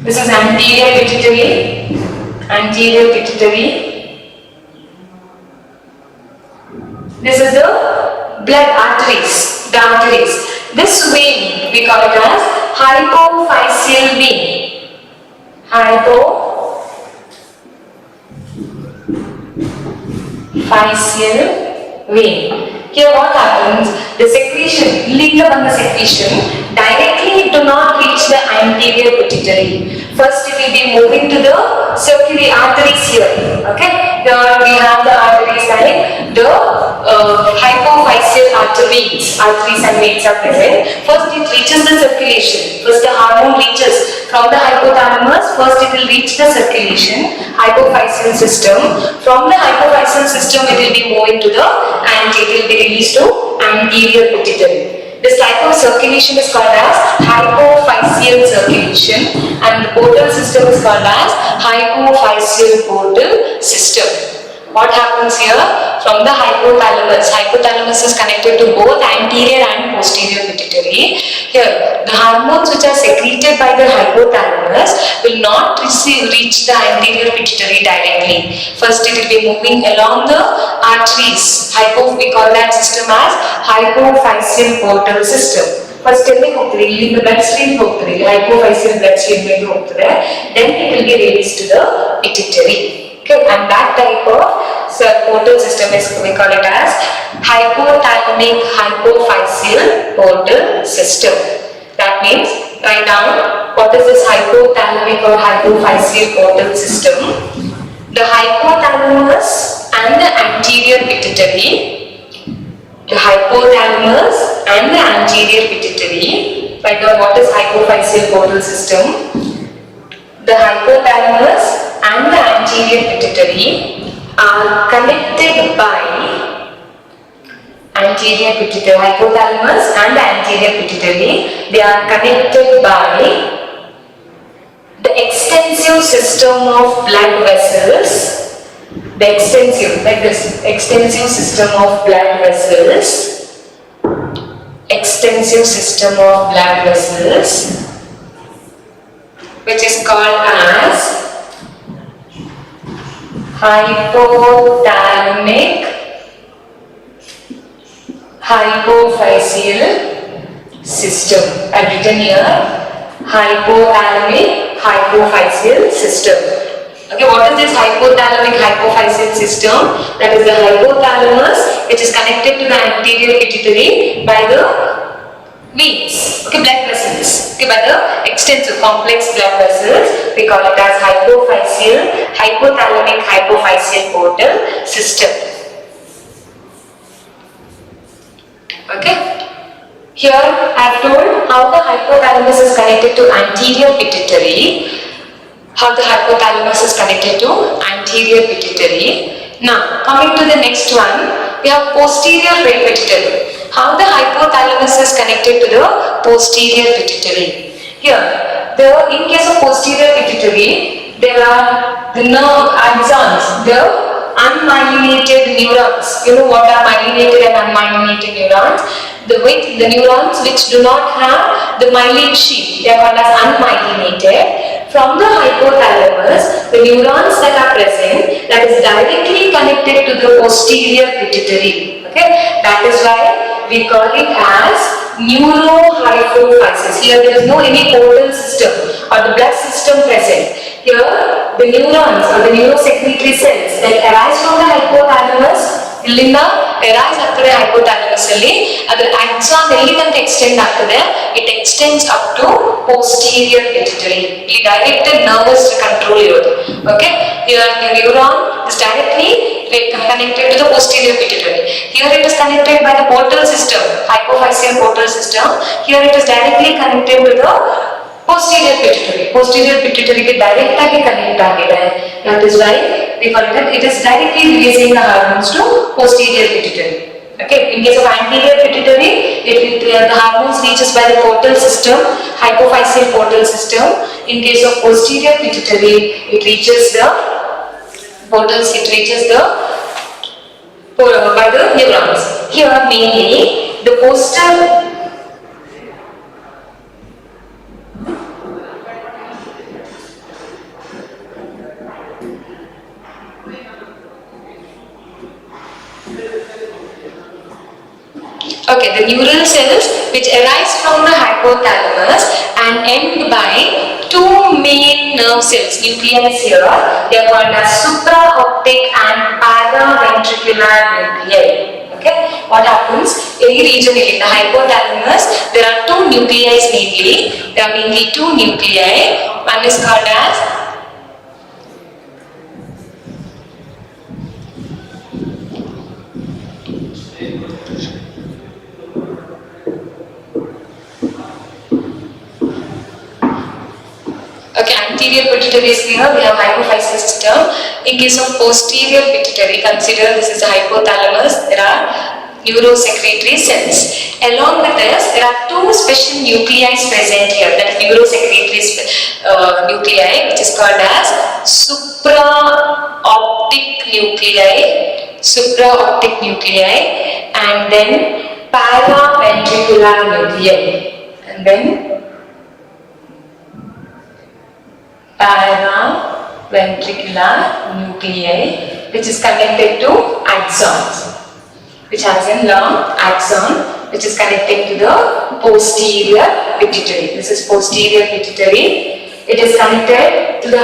this is anterior pituitary, this is the blood arteries, the arteries. This vein we call it as hypophyseal vein. Hypophyseal vein. Here what happens? The secretion, secretion directly it do not reach the anterior pituitary. First it will be moving to the circulatory arteries here. Okay, here we have the arteries like the hypophyseal arteries and veins are present. First it reaches the circulation. First the hormone reaches from the hypothalamus. First it will reach the circulation, hypophyseal system. From the hypophyseal system it will be moving to the anterior, it will be released to anterior pituitary. This type of circulation is called as hypophyseal circulation, and the portal system is called as hypophyseal portal system. What happens here? From the hypothalamus is connected to both anterior and posterior pituitary. Here, the hormones which are secreted by the hypothalamus will not reach the anterior pituitary directly. First, it will be moving along the arteries. We call that system as hypophyseal portal system. First, in the bloodstream, hypophyseal bloodstream, then it will be released to the pituitary. Okay, and that type of portal system is, we call it as hypothalamic hypophyseal portal system. That means, write down what is this hypothalamic or hypophyseal portal system. The hypothalamus and the anterior pituitary. The hypothalamus and the anterior pituitary. Write down what is hypophyseal portal system. The hypothalamus and the anterior pituitary are connected by anterior pituitary. Hypothalamus and the anterior pituitary, they are connected by the extensive system of blood vessels. The extensive, like this, extensive system of blood vessels. Extensive system of blood vessels, which is called as hypothalamic hypophyseal system. I have written here hypothalamic hypophyseal system. Okay, what is this hypothalamic hypophyseal system? That is the hypothalamus which is connected to the anterior pituitary by the veins, okay, blood vessels, okay, by the extensive complex blood vessels. We call it as hypothalamic hypophyseal portal system. Okay, here I have told how the hypothalamus is connected to anterior pituitary. How the hypothalamus is connected to anterior pituitary. Now coming to the next one, we have posterior pituitary. How the hypothalamus is connected to the posterior pituitary. Here, in case of posterior pituitary, there are the nerve axons, the unmyelinated neurons. You know what are myelinated and unmyelinated neurons? The neurons which do not have the myelin sheath, they are called as unmyelinated. From the hypothalamus, the neurons that are present, that is directly connected to the posterior pituitary. Okay, that is why we call it as neurohypophysis. Here there is no any portal system or the blood system present. Here the neurons or the neurosecretory cells that arise from the hypothalamus ಇಲ್ಲಿಂದ arise ಆಗ್ತದೆ hypothalamus ಅಲ್ಲಿ ಅದರ axon ಎಲ್ಲಿ ತನಕ extend ಆಗ್ತದೆ, it extends up to posterior pituitary. ಇಲ್ಲಿ directed nervous control ಇರೋದು. Okay, here the neuron is directly connected to the posterior pituitary. Here it is connected by the portal system, hypophyseal portal system. Here it is directly connected to the posterior pituitary. Posterior pituitary ke direct aage connect agide. That is why we call it is directly releasing the hormones to posterior pituitary. Okay, in case of anterior pituitary, the hormones reaches by the portal system, hypophyseal portal system. In case of posterior pituitary, it reaches the portals, it reaches the by the neurons. Here mainly the posterior Okay, the neural cells which arise from the hypothalamus and end by two main nerve cells, nuclei here, they are called as supraoptic and paraventricular nuclei. Okay, what happens? any region in the hypothalamus, there are two nuclei mainly. There are mainly two nuclei. One is called as anterior pituitary is here, we have hypophyseal system. In case of posterior pituitary, consider this is the hypothalamus, there are neurosecretory cells. Along with this, there are two special nuclei present here, that is neurosecretory nuclei, which is called as supraoptic nuclei, and then paraventricular nuclei, and then paraventricular nuclei, which is connected to axons, which has a long axon which is connecting to the posterior pituitary. This is posterior pituitary. It is connected to the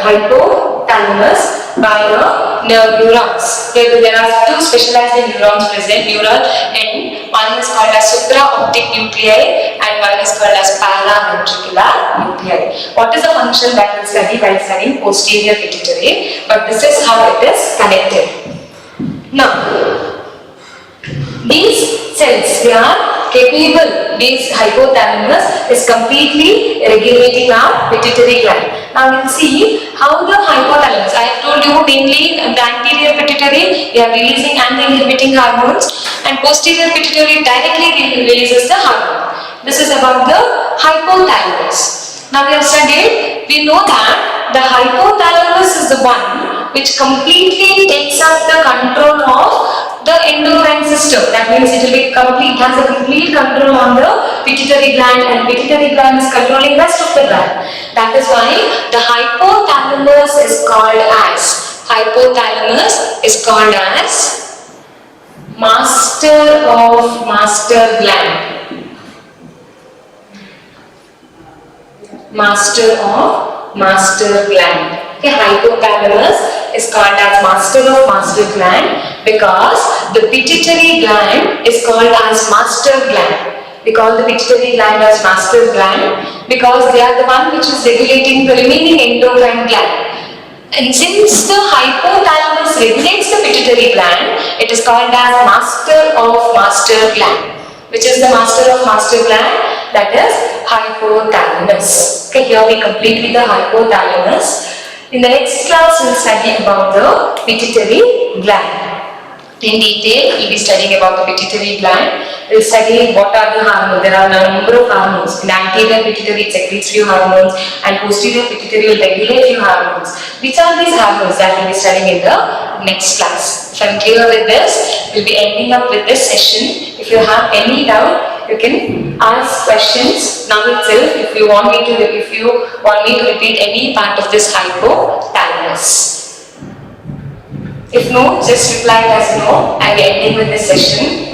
hypothalamus by the neurons. There are two specialized neurons present, neural end. One is called as supraoptic nuclei and one is called as paraventricular nuclei. What is the function that we study while studying posterior pituitary? But this is how it is connected. Now, these cells, they are capable, this hypothalamus is completely regulating our pituitary gland. Now you will see how the hypothalamus, I have told you mainly the anterior pituitary, we are releasing anti-inhibiting hormones, and posterior pituitary directly releases the hormone. This is about the hypothalamus. Now we have studied, we know that the hypothalamus is the one which completely takes up the control of the endocrine system. That means it will be complete, has a complete control on the pituitary gland, and pituitary gland is controlling rest of the gland. That is why the hypothalamus is called as master of master gland. Master of master gland. Okay, hypothalamus is called as master of master gland because the pituitary gland is called as master gland. We call the pituitary gland as master gland because they are the one which is regulating the remaining endocrine gland. And since the hypothalamus regulates the pituitary gland, it is called as master of master gland. Which is the master of master gland? That is hypothalamus. Okay, here we complete with the hypothalamus. In the next class, we will study about the pituitary gland. In detail, we will be studying about the pituitary gland. We will study what are the hormones. There are a number of hormones. In anterior pituitary, it secretes few hormones, and posterior pituitary will regulate few hormones. Which are these hormones that we will be studying in the next class? If I am clear with this, we will be ending up with this session. If you have any doubt, you can ask questions now itself if you want me to repeat any part of this hypothalamus. If no, just reply as no. I will ending with this session.